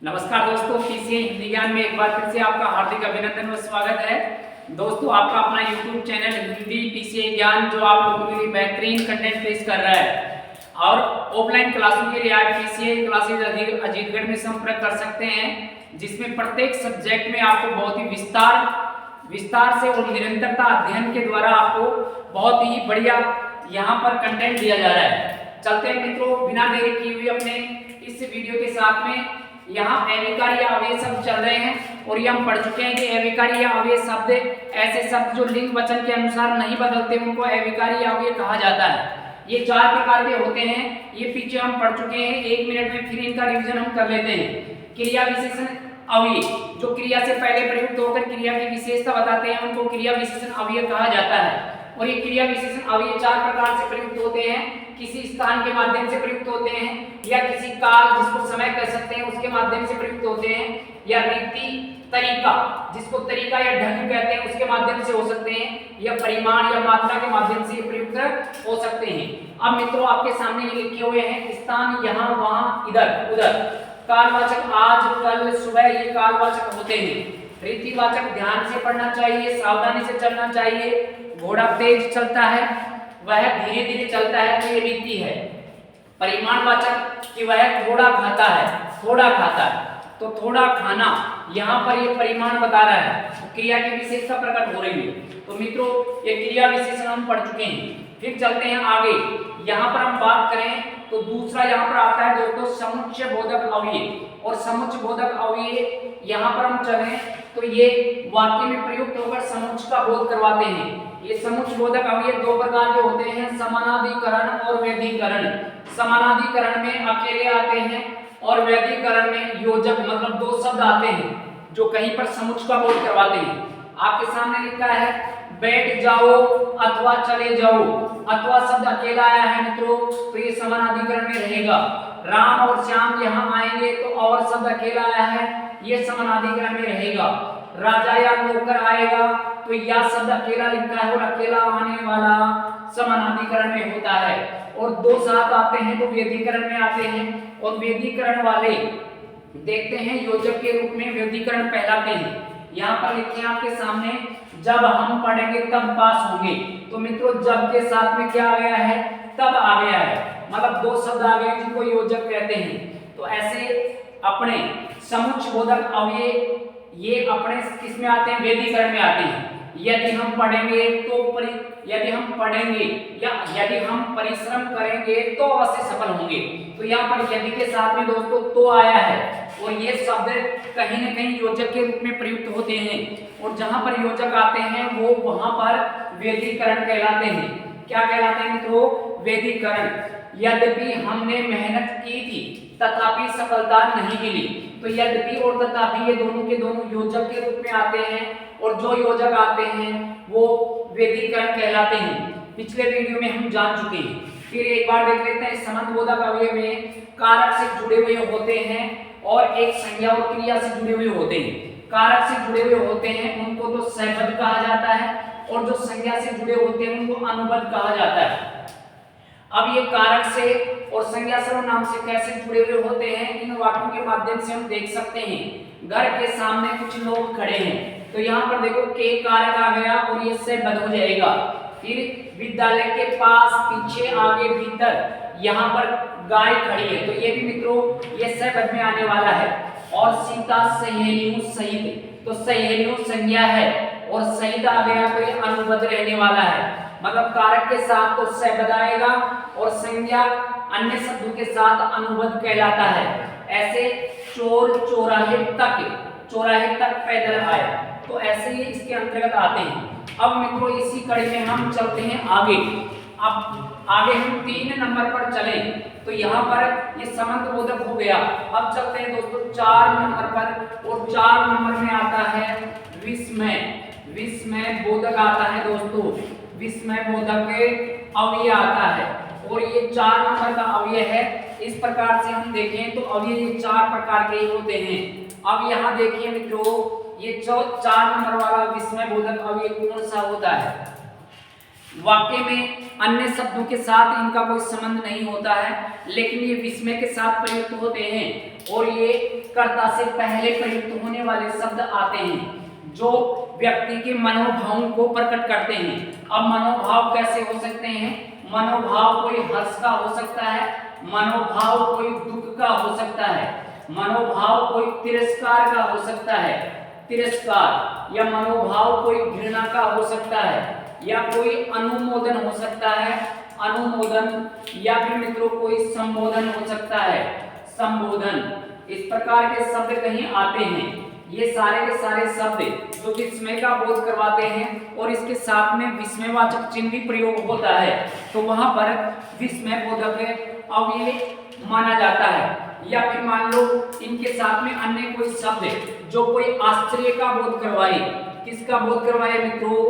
नमस्कार दोस्तों, पीसीए हिंदी ज्ञान में एक बार फिर से आपका हार्दिक अभिनंदन व स्वागत है। दोस्तों, आपका अपना यूट्यूब चैनल हिंदी पीसीए ज्ञान जो आप लोगों के लिए बेहतरीन कंटेंट पेश कर रहा है और ऑफलाइन क्लासों के लिए आप पीसीए क्लासेज अजीतगढ़ में संपर्क कर सकते हैं, जिसमें प्रत्येक सब्जेक्ट में आपको बहुत ही विस्तार से और निरंतरता अध्ययन के द्वारा आपको बहुत ही बढ़िया यहाँ पर कंटेंट दिया जा रहा है। चलते हैं मित्रों, बिना देरी किए हुए अपने इस वीडियो के साथ में। यहाँ अविकारी अव्यय शब्द चल रहे हैं और ये हम पढ़ चुके हैं कि अविकारी अव्यय शब्द ऐसे शब्द जो लिंग वचन के अनुसार नहीं बदलते उनको अविकारी अव्यय कहा जाता है। ये 4 प्रकार के होते हैं, ये पीछे हम पढ़ चुके हैं। 1 मिनट में फिर इनका रिवीजन हम कर लेते हैं। क्रिया विशेषण अव्यय, जो क्रिया से पहले प्रयुक्त होकर क्रिया की विशेषता बताते हैं उनको क्रिया विशेषण अव्यय कहा जाता है। और ये क्रिया विशेषण अव्यय 4 प्रकार से प्रयुक्त होते हैं। किसी स्थान के माध्यम से प्रयुक्त होते हैं, या किसी काल जिसको समय कह सकते हैं उसके माध्यम से प्रयुक्त होते हैं, या रीति तरीका जिसको तरीका या ढंग कहते हैं उसके माध्यम से हो सकते हैं, या परिमाण या मात्रा के माध्यम से प्रयुक्त हो सकते हैं। अब मित्रों, आपके सामने ये लिखे हुए हैं स्थान, यहाँ वहां इधर उधर। कालवाचक आज कल सुबह, ये कालवाचक होते हैं। रीतिवाचक ध्यान से पढ़ना चाहिए, सावधानी से चलना चाहिए। घोड़ा तेज चलता है, वह धीरे धीरे चलता है, तो ये रीति है। परिमाणवाचक कि वह थोड़ा खाता है, थोड़ा खाता है, तो थोड़ा खाना, यहाँ पर ये परिमाण बता रहा है, तो क्रिया की विशेषता प्रकट हो रही है। तो मित्रों, ये क्रिया विशेषण हम पढ़ चुके हैं। फिर चलते हैं आगे। यहाँ पर हम बात करें तो दूसरा यहाँ पर आता है दोस्तों समुच्चय बोधक अव्यय। और समुच्चय बोधक अव्यय यहाँ पर हम चलें तो ये वाक्य में प्रयुक्त होकर समुच्चय का बोध करवाते हैं। ये समुच्चय बोधक अव्यय 2 प्रकार के होते हैं, समानाधिकरण और व्यधिकरण। समानाधिकरण में अकेले आते हैं और व्यधिकरण में योजक मतलब 2 शब्द आते हैं जो कहीं पर समुच्चय का बोध करवाते हैं। आपके सामने लिखा है बैठ जाओ अथवा चले जाओ। अथवा शब्द अकेला आया है मित्रों, तो ये समानाधिकरण में रहेगा। राम और श्याम यहाँ आएंगे तो और शब्द अकेला आया है, ये समानाधिकरण में रहेगा। राजा या नौकर आएगा तो यह शब्द अकेला लिखा है और अकेला आने वाला समानाधिकरण में होता है। और 2 साथ आते हैं तो व्यधिकरण में आते हैं, और व्यधिकरण वाले देखते हैं योजक के रूप में व्यधिकरण कहलाते हैं। यहाँ पर लिखे हैं आपके सामने, जब हम पढ़ेंगे तब पास होंगे। तो मित्रों, जब के साथ में क्या आ गया है, तब आ गया है, मतलब 2 शब्द आ गए जिनको योजक कहते हैं। तो ऐसे अपने समुच्चय बोधक अव्यय ये अपने किस में आते हैं, व्यधिकरण में आते हैं। यदि हम पढ़ेंगे यदि हम पढ़ेंगे या यदि हम परिश्रम करेंगे तो अवश्य सफल होंगे। तो यहाँ पर यदि के साथ में दोस्तों तो आया है, और ये शब्द कहीं न कहीं योजक के रूप में प्रयुक्त होते हैं, और जहां पर योजक आते हैं वो वहां पर व्यधिकरण कहलाते हैं। क्या कहलाते हैं मित्रों, व्यधिकरण। यद्यपि हमने मेहनत की थी तथापि सफलता नहीं मिली, तो यद्यपि और तथापि ये दोनों के दोनों योजक के रूप में आते हैं, और जो योजक आते हैं वो व्यधिकरण कहलाते हैं। पिछले वीडियो में हम जान चुके हैं। फिर एक बार देख लेते हैं। संबंधबोधक अव्यय में कारक से जुड़े हुए होते हैं और एक संज्ञा और क्रिया से जुड़े हुए होते हैं। कारक से जुड़े हुए होते हैं उनको तो सहपद कहा जाता है, और जो संज्ञा से जुड़े होते हैं उनको अनुबंध कहा जाता है। अब ये कारक से और संज्ञा सर्वनाम से कैसे जुड़े हुए होते हैं, इन वाक्यों के माध्यम से हम देख सकते हैं। घर के सामने कुछ लोग खड़े हैं, तो यहाँ पर देखो के कारक आ गया और ये से बद हो जाएगा। फिर विद्यालय के पास, पीछे, आगे, भीतर, यहाँ पर गाय खड़ी है, तो ये भी मित्रों ये से बद में आने वाला है। और सीता सहेलियों सहित, तो सहेलियों संज्ञा है और सहित आ गया तो ये अनुबंध रहने वाला है। मतलब कारक के साथ तो से बद आएगा और संज्ञा अन्य शब्दों के साथ अनुबंध कहलाता है। ऐसे चोर चौराहे तक पैदल आए, तो ऐसे ही इसके अंतर्गत आते हैं। अब मित्रों, इसी कड़ी में हम चलते हैं आगे। अब आगे हम 3 नंबर पर चलें, तो यहाँ पर ये संबंधबोधक हो गया। अब चलते हैं दोस्तों 4 नंबर पर, और 4 नंबर में आता है विस्मय बोधक आता है दोस्तों। विस्मय बोधक अव्यय आता है, और ये 4 नंबर का अव्यय है। इस प्रकार से हम देखें तो अव्यय ये 4 प्रकार के होते हैं। अब यहाँ देखिए मित्रों, ये 4 नंबर वाला विस्मय बोधक अव्यय कौन सा होता है। वाक्य में अन्य शब्दों के साथ इनका कोई संबंध नहीं होता है, लेकिन ये विस्मय के साथ प्रयुक्त होते हैं और ये कर्ता से पहले प्रयुक्त होने वाले शब्द आते हैं जो व्यक्ति के मनोभावों को प्रकट करते हैं। अब मनोभाव कैसे हो सकते हैं? मनोभाव कोई हर्ष का हो सकता है, मनोभाव कोई दुख का हो सकता है, मनोभाव कोई तिरस्कार का हो सकता है, तिरस्कार, या मनोभाव कोई घृणा का हो सकता है, या कोई अनुमोदन हो सकता है, अनुमोदन, या फिर मित्रों कोई संबोधन हो सकता है, संबोधन। इस प्रकार के शब्द कहीं आते हैं। ये सारे के सारे शब्द जो विस्मय का बोध करवाते हैं और इसके साथ में विस्मयवाचक चिन्ह भी प्रयोग होता है, तो वहां पर विस्मय बोधक अव्यय माना जाता है। या फिर मान लो इनके साथ में अन्य कोई शब्द जो कोई आश्चर्य का बोध करवाए, किसका बोध करवाए मित्रों?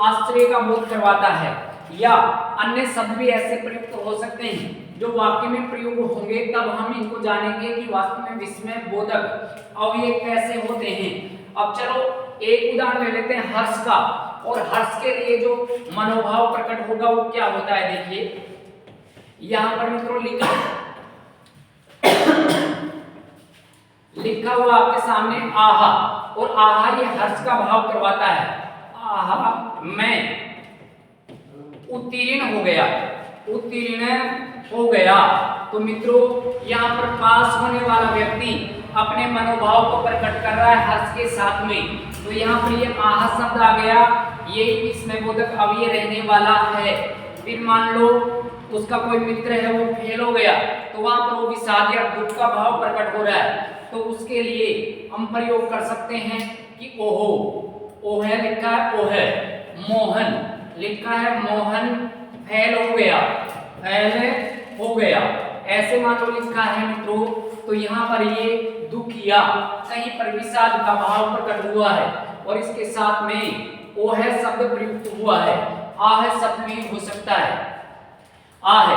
आश्चर्य का बोध करवाता है। या अन्य शब्द भी ऐसे प्रयुक्त हो सकते हैं जो वाक्य में प्रयोग होंगे, तब हम इनको जानेंगे कि वास्तव में विस्मय बोधक अव्यय कैसे होते हैं। अब चलो एक उदाहरण ले लेते हैं हर्ष का, और हर्ष के लिए जो मनोभाव प्रकट होगा वो क्या होता है। देखिए यहां पर मित्रों लिखा हुआ आपके सामने आहा, और आहा ये हर्ष का भाव करवाता है। आहा मैं उत्तीर्ण हो गया, उत्तीर्ण हो गया। तो मित्रों यहाँ पर पास होने वाला व्यक्ति अपने मनोभाव को प्रकट कर रहा है हर्ष के साथ में, तो यहाँ पर ये आहा शब्द आ गया, ये विस्मय बोधक अव्यय रहने वाला है। फिर मान लो उसका कोई मित्र है वो फेल हो गया, तो वहां पर वो विषाद या दुख का भाव प्रकट हो रहा है, तो उसके लिए हम प्रयोग कर सकते हैं कि ओहो, ओह लिखा है ओह, मोहन लिखा है मोहन फेल हो गया, फेल हो गया, ऐसे मान लो लिखा है मित्रों, तो यहाँ पर ये दुख या कहीं पर विषाद का भाव प्रकट हुआ है और इसके साथ में ओह शब्द प्रयुक्त हुआ है। आह शब्द भी हो सकता है, आह,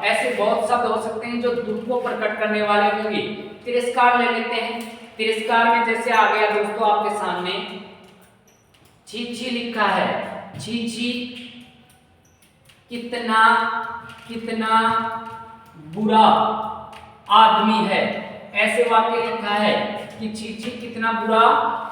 ऐसे बहुत शब्द हो सकते हैं जो दुख को प्रकट करने वाले होंगे। तिरस्कार ले लेते हैं, तिरस्कार में जैसे आ गया दोस्तों आपके सामने छी छी लिखा है, छी छी कितना कितना बुरा आदमी है, ऐसे वाक्य लिखा है कि छी छी कितना बुरा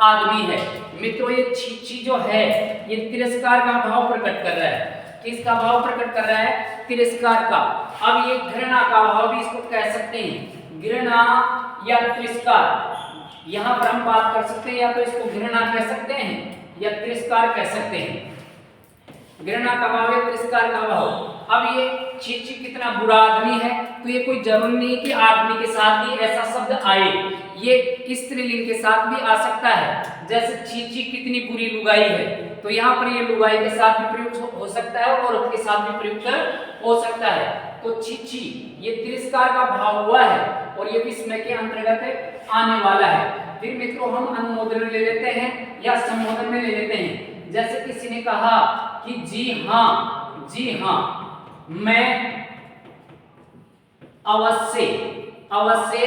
आदमी है। मित्रों ये छी छी जो है ये तिरस्कार का भाव प्रकट कर रहा है। किसका भाव प्रकट कर रहा है? तिरस्कार का। अब ये घृणा का भाव भी इसको कह सकते हैं, घृणा या तिरस्कार। यहाँ पर हम बात कर सकते हैं, या तो इसको घृणा कह सकते हैं या तिरस्कार कह सकते हैं। घृणा का भाव या तिरस्कार का भाव। अब ये छी छी कितना बुरा आदमी है, तो ये कोई जरूरी नहीं कि आदमी के साथ भी ऐसा शब्द आए, ये स्त्रीलिंग के साथ भी आ सकता है। जैसे छी छी कितनी बुरी लुगाई है, तो यहाँ पर ये लुगाई के साथ भी प्रयुक्त हो सकता है और औरत के साथ भी प्रयुक्त हो सकता है। तो छी छी ये तिरस्कार का भाव हुआ है और ये विस्मय के अंतर्गत आने वाला है। फिर मित्रों हम अनुमोदन ले लेते हैं या संबोधन में ले लेते हैं। जैसे किसी ने कहा कि जी हाँ मैं अवश्य अवश्य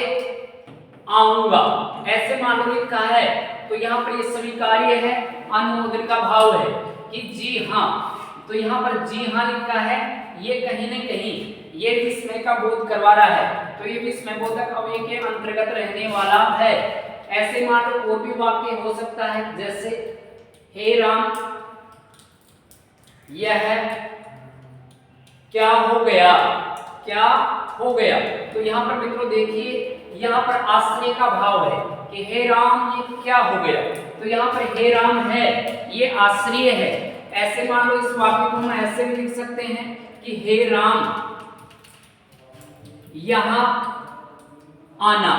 आऊंगा, ऐसे मान लो लिखा है, तो यहाँ पर ये स्वीकार्य है, अनुमोदन का भाव है कि जी हाँ, तो यहाँ पर जी हाँ लिखा है, ये कहीं न कहीं ये विस्मय का बोध करवा रहा है, तो ये विस्मय बोधक अव्यय के अंतर्गत रहने वाला है। ऐसे मान लो और भी वाक्य हो सकता है, जैसे हे राम यह क्या हो गया, क्या हो गया। तो यहाँ पर मित्रों देखिए यहाँ पर आश्चर्य का भाव है कि हे राम ये क्या हो गया, तो यहाँ पर हे राम है ये आश्चर्य है। ऐसे मान लो इस वाक्य को हम ऐसे भी लिख सकते हैं कि हे राम यहाँ आना,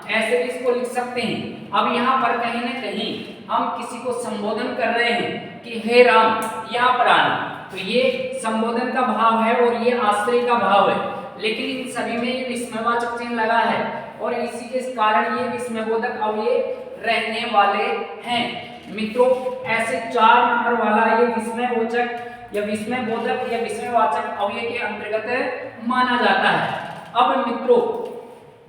ऐसे भी इसको लिख सकते हैं। अब यहाँ पर कहीं न कहीं हम किसी को संबोधन कर रहे हैं कि हे राम यहाँ पर आना, तो ये संबोधन का भाव है और ये आश्चर्य का भाव है, लेकिन इन सभी में ये विस्मयवाचक चिन्ह लगा है और इसी के कारण ये विस्मयबोधक अव्यय रहने वाले हैं। मित्रों ऐसे 4 नंबर वाला ये विस्मयबोधक या विस्मयबोधक या विस्मयवाचक अव्यय के अंतर्गत माना जाता है। अब मित्रों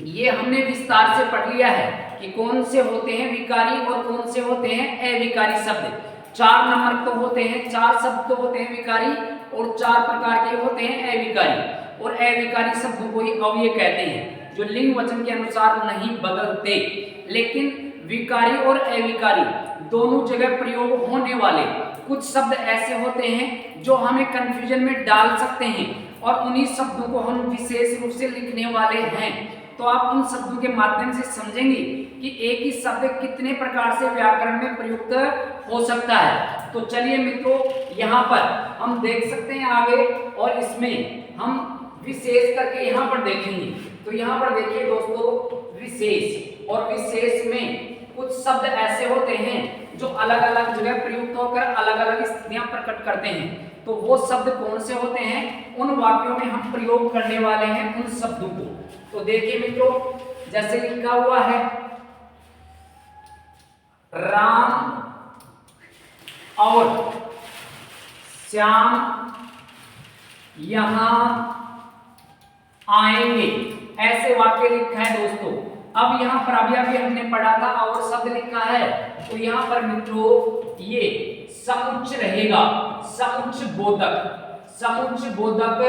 ये हमने विस्तार से पढ़ लिया है कि कौन से होते हैं विकारी और कौन से होते हैं अविकारी शब्द। 4 नंबर तो होते हैं, 4 शब्द तो होते हैं विकारी और 4 प्रकार के होते हैं अविकारी। और अविकारी शब्दों को ही अव्यय कहते हैं, जो लिंग वचन के अनुसार नहीं बदलते। लेकिन विकारी और अविकारी दोनों जगह प्रयोग होने वाले कुछ शब्द ऐसे होते हैं जो हमें कंफ्यूजन में डाल सकते हैं, और उन्हीं शब्दों को हम विशेष रूप से लिखने वाले हैं। तो आप उन शब्दों के माध्यम से समझेंगे कि एक ही शब्द कितने प्रकार से व्याकरण में प्रयुक्त हो सकता है। तो चलिए मित्रों, यहाँ पर हम देख सकते हैं आगे, और इसमें हम विशेष करके यहाँ पर देखेंगे। तो यहाँ पर देखिए दोस्तों, विशेष, और विशेष में कुछ शब्द ऐसे होते हैं जो अलग अलग जगह प्रयुक्त होकर अलग अलग स्थितियां प्रकट करते हैं। तो वो शब्द कौन से होते हैं, उन वाक्यों में हम प्रयोग करने वाले हैं उन शब्दों को। तो देखिए मित्रों, जैसे लिखा हुआ है, राम और श्याम यहां आएंगे, ऐसे वाक्य लिखा है दोस्तों। अब यहाँ पर अभी हमने पढ़ा था और शब्द लिखा है, तो यहाँ पर मित्रों ये समुच्च रहेगा, समुच्च बोधक, समुच्च बोधक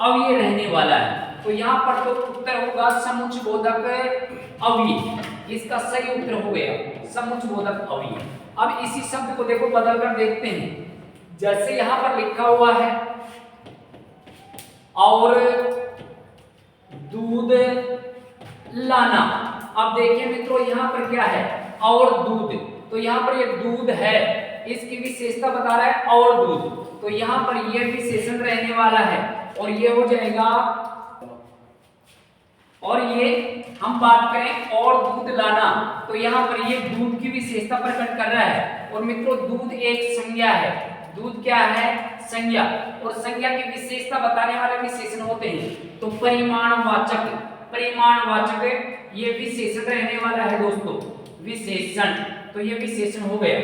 अव्यय रहने वाला है। तो यहाँ पर तो उत्तर होगा समुच्च बोधक अव्यय, इसका सही उत्तर हो गया समुच्च बोधक अव्यय। अब इसी शब्द को देखो बदल कर देखते हैं, जैसे यहाँ पर लिखा हुआ है, और दूध लाना। अब देखिए मित्रों, यहाँ पर क्या है, और दूध, तो यहाँ पर ये दूध है, इसकी विशेषता बता रहा है और दूध, तो यहाँ पर ये विशेषण रहने वाला है, और ये हो जाएगा, और ये हम बात करें और दूध लाना, तो यहाँ पर ये दूध की विशेषता प्रकट कर रहा है। और मित्रों, दूध एक संज्ञा है, दूध क्या है, संज्ञा, और संज्ञा की विशेषता बताने वाले विशेषण होते हैं। तो परिमाणवाचक, परिमाणवाचक ये विशेषण रहने वाला है दोस्तों, विशेषण, तो ये विशेषण हो गया।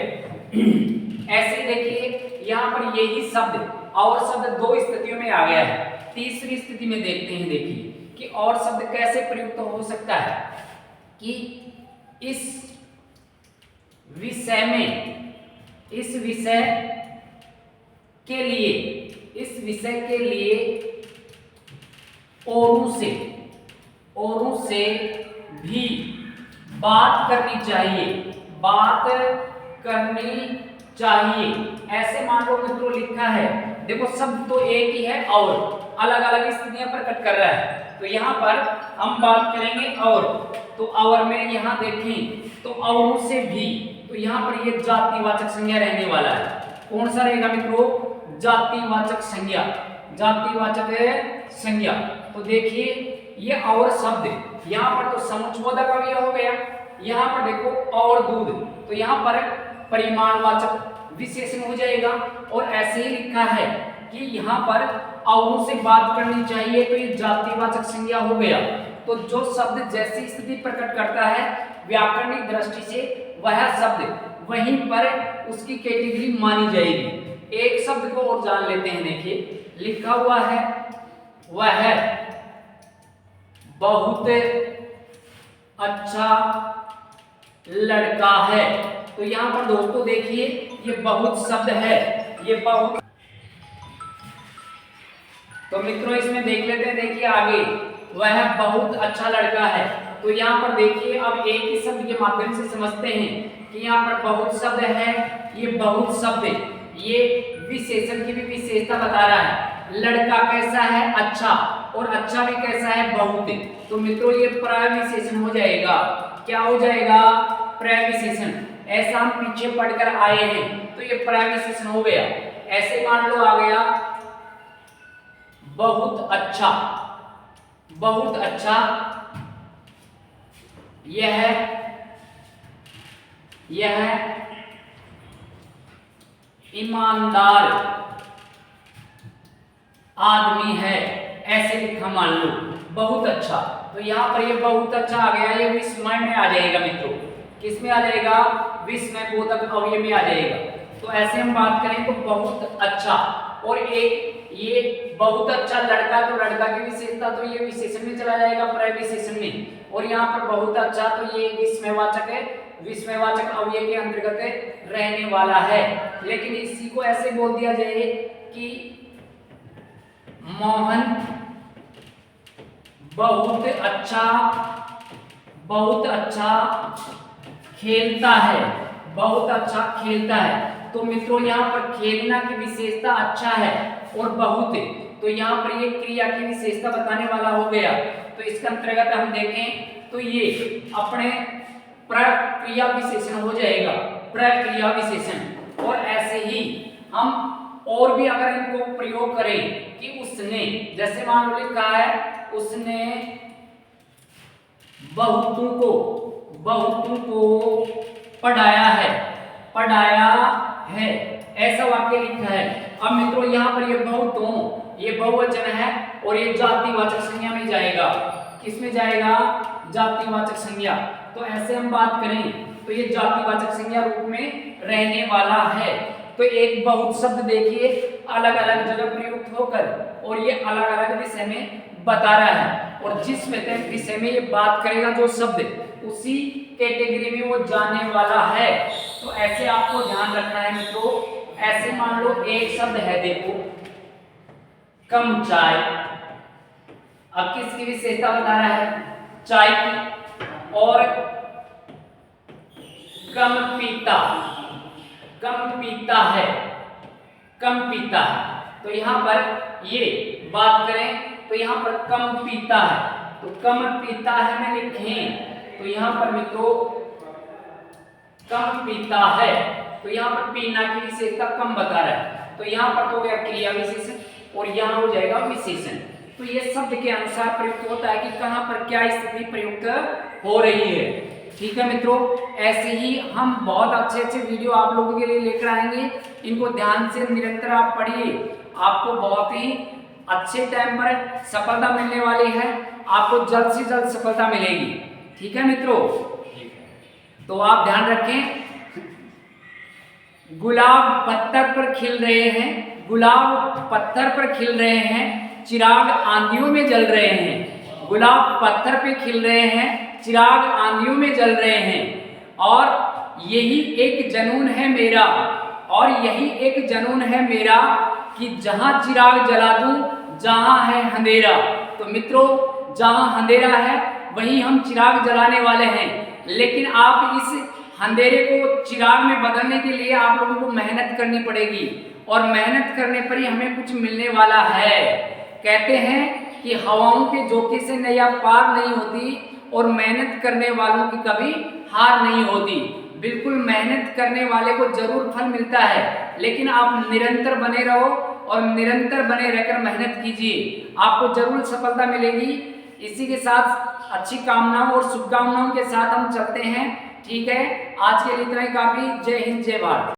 ऐसे देखिए यहाँ पर यही शब्द और शब्द दो स्थितियों में आ गया है। तीसरी स्थिति में देखते हैं, देखिए कि और शब्द कैसे प्रयुक्त हो सकता है, कि इस विषय में, इस विषय के लिए, इस विषय के लिए औरों से भी बात करनी चाहिए, बात करनी चाहिए, ऐसे मान लो मित्रों लिखा है। देखो शब्द तो एक ही है और अलग अलग स्थितियां प्रकट कर रहा है। तो यहाँ पर हम बात करेंगे और, तो और में यहाँ देखें तो औरों से भी, तो यहाँ पर ये जातिवाचक संज्ञा रहने वाला है। कौन सा रहेगा मित्रों, जातिवाचक संज्ञा, जातिवाचक संज्ञा। तो देखिए ये और शब्द यहाँ पर तो समुच्चबोधक अव्यय हो गया, यहाँ पर देखो और दूध, तो यहाँ पर परिमाणवाचक विशेषण हो जाएगा। और ऐसे ही लिखा है कि यहाँ पर औरों से बात करनी चाहिए, तो ये जातिवाचक संज्ञा हो गया। तो जो शब्द जैसी स्थिति प्रकट करता है व्याकरणिक दृष्टि से, वह शब्द वहीं पर उसकी कैटेगरी मानी जाएगी। एक शब्द को और जान लेते हैं, देखिए लिखा हुआ है, वह है बहुत अच्छा लड़का है। तो यहाँ पर दोस्तों देखिए ये बहुत शब्द है, ये बहुत, तो मित्रों इसमें देख लेते हैं, देखिए आगे, वह बहुत अच्छा लड़का है। तो यहाँ पर देखिए अब एक ही शब्द के माध्यम से समझते हैं कि यहाँ पर बहुत शब्द है, ये बहुत शब्द, ये विशेषण की भी विशेषता बता रहा है। लड़का कैसा है, अच्छा, और अच्छा भी कैसा है, बहुत। तो मित्रों ये प्रविशेषण हो जाएगा, क्या हो जाएगा, प्रविशेषण। ऐसा हम पीछे पढ़कर आए हैं, तो ये प्रविशेषण हो गया। ऐसे मान लो आ गया बहुत अच्छा, बहुत अच्छा, यह ईमानदार आदमी है, ऐसे लिखा मान लो, बहुत अच्छा। तो यहाँ पर ये बहुत अच्छा आ गया, ये विस्मय में आ जाएगा मित्रों, किस में आ जाएगा, विस्मय बोधक अव्यय में आ जाएगा। तो ऐसे हम बात करें तो बहुत अच्छा, और एक ये बहुत अच्छा लड़का, तो लड़का की विशेषता तो ये विशेषण में चला जाएगा, प्रविशेषण में। और यहाँ पर बहुत अच्छा तो ये विस्मयवाचक है, विस्मयवाचक अव्यय के अंतर्गत रहने वाला है। लेकिन इसी को ऐसे बोल दिया जाए कि मोहन बहुत अच्छा खेलता है, बहुत अच्छा खेलता है। तो मित्रों यहाँ पर खेलना की विशेषता अच्छा है और बहुत है, तो यहाँ पर ये क्रिया की विशेषता बताने वाला हो गया। तो इसके अंतर्गत हम देखें तो ये अपने प्रक्रिया विशेषण हो जाएगा, प्रक्रिया विशेषण। और ऐसे ही हम और भी अगर इनको प्रयोग करें कि उसने, जैसे मान लो लिखा है उसने बहुतों को पढ़ाया है, ऐसा वाक्य लिखा है। अब मित्रों यहाँ पर ये बहुतों, ये बहुवचन है और ये जातिवाचक संज्ञा में जाएगा। किस में जाएगा? जातिवाचक संज्ञा। तो ऐसे हम बात करें तो ये जातिवाचक संज्ञा रूप में रहने वाला है। तो एक बहुत शब्द देखिए अलग अलग जगह प्रयुक्त होकर और ये अलग अलग विषय में बता रहा है, और जिस विषय में ये बात करेगा जो शब्द उसी कैटेगरी में वो जाने वाला है। तो ऐसे आपको ध्यान रखना है मित्रों। ऐसे मान लो एक शब्द है, देखो कम चाय। अब किसकी विशेषता बता रहा है? चाय की। और कम पीता है। तो यहाँ पर ये बात करें तो यहाँ पर कम पीता है, तो कम पीता है में लिखें तो यहाँ पर मित्रों कम पीता है, तो यहाँ पर पीना की विशेषता कम बता रहा है। तो यहाँ पर तो गया क्रिया विशेषण और यहाँ हो जाएगा विशेषण। तो ये शब्द के अनुसार प्रयुक्त होता है कि कहाँ पर क्या स्थिति प्रयुक्त हो रही है। ठीक है मित्रों, ऐसे ही हम बहुत अच्छे अच्छे वीडियो आप लोगों के लिए लेकर आएंगे। इनको ध्यान से निरंतर आप पढ़िए, आपको बहुत ही अच्छे टाइम पर सफलता मिलने वाली है, आपको जल्द से जल्द सफलता मिलेगी। ठीक है मित्रों, तो आप ध्यान रखें। गुलाब पत्थर पर खिल रहे हैं, गुलाब पत्थर पर खिल रहे हैं, चिराग आंधियों में जल रहे हैं। गुलाब पत्थर पे खिल रहे हैं, चिराग आंधियों में जल रहे हैं। और यही एक जुनून है मेरा, और यही एक जुनून है मेरा कि जहां चिराग जला दूं जहां है अंधेरा। तो मित्रों जहां अंधेरा है वहीं हम चिराग जलाने वाले हैं, लेकिन आप इस अंधेरे को चिराग में बदलने के लिए आप लोगों को मेहनत करनी पड़ेगी, और मेहनत करने पर ही हमें कुछ मिलने वाला है। कहते हैं कि हवाओं के झोंके से नैया पार नहीं होती, और मेहनत करने वालों की कभी हार नहीं होती। बिल्कुल मेहनत करने वाले को जरूर फल मिलता है, लेकिन आप निरंतर बने रहो और निरंतर बने रहकर मेहनत कीजिए, आपको जरूर सफलता मिलेगी। इसी के साथ अच्छी कामनाओं और शुभकामनाओं के साथ हम चलते हैं। ठीक है, आज के लिए इतना ही काफी। जय हिंद, जय भारत।